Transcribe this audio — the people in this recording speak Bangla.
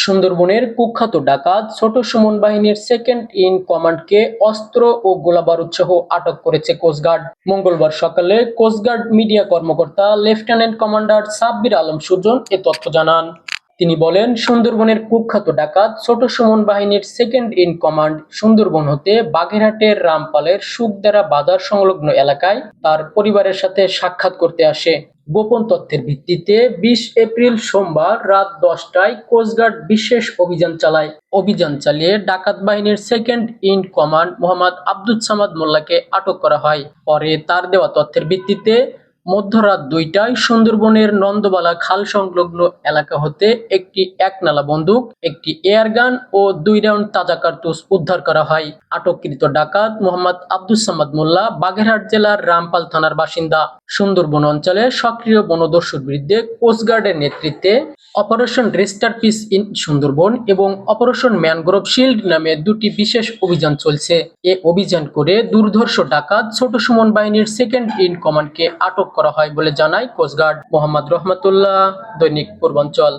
সুন্দরবনের কুখ্যাত ডাকাত ছোট সুমন বাহিনীর সেকেন্ড ইন কমান্ডকে অস্ত্র ও গোলাবারুদ সহ আটক করেছে কোস্টগার্ড। মঙ্গলবার সকালে কোস্টগার্ড মিডিয়া কর্মকর্তা লেফটেন্যান্ট কমান্ডার সাব্বির আলম সুজন এ তথ্য জানান। তিনি বলেন, সুন্দরবনের কুখ্যাত ডাকাত ছোট সুমন বাহিনীর সেকেন্ড ইন কমান্ড সুন্দরবন হতে বাগেরহাটের রামপালের সুখদেরা বাজার সংলগ্ন এলাকায় তার পরিবারের সাথে সাক্ষাৎ করতে আসে। গোপন তথ্যের ভিত্তিতে 20 এপ্রিল সোমবার রাত 10টায় কোস্টগার্ড বিশেষ অভিযান চালায়। অভিযান চালিয়ে ডাকাত বাহিনীর second in command Mohammad Abdus Samad মোল্লাকে আটক করা হয়। পরে তার দেওয়া তথ্যের ভিত্তিতে মধ্যরাত 2টায় সুন্দরবনের নন্দবালা খাল সংলগ্ন এলাকা হতে একটি একনালা বন্দুক, একটি এয়ারগান ও 2 রাউন্ড তাজা কার্তুজ উদ্ধার করা হয়। আটককৃত ডাকাত মোহাম্মদ আব্দুস সামাদ মোল্লা বাগেরহাট জেলার রামপাল থানার বাসিন্দা। সুন্দরবন অঞ্চলে সক্রিয় বনদস্যুর বিরুদ্ধে কোস্টগার্ডের নেতৃত্বে অপারেশন রেস্টার পিস ইন সুন্দরবন এবং অপারেশন ম্যানগ্রোভ শিল্ড নামে 2টি বিশেষ অভিযান চলছে। এ অভিযান করে দুর্ধর্ষ ডাকাত ছোট সুমন বাহিনীর সেকেন্ড ইন কমান্ডকে আটক করা হয় বলে জানায় কোস্টগার্ড। মোহাম্মদ রহমতুল্লাহ, দৈনিক পূর্বাঞ্চল।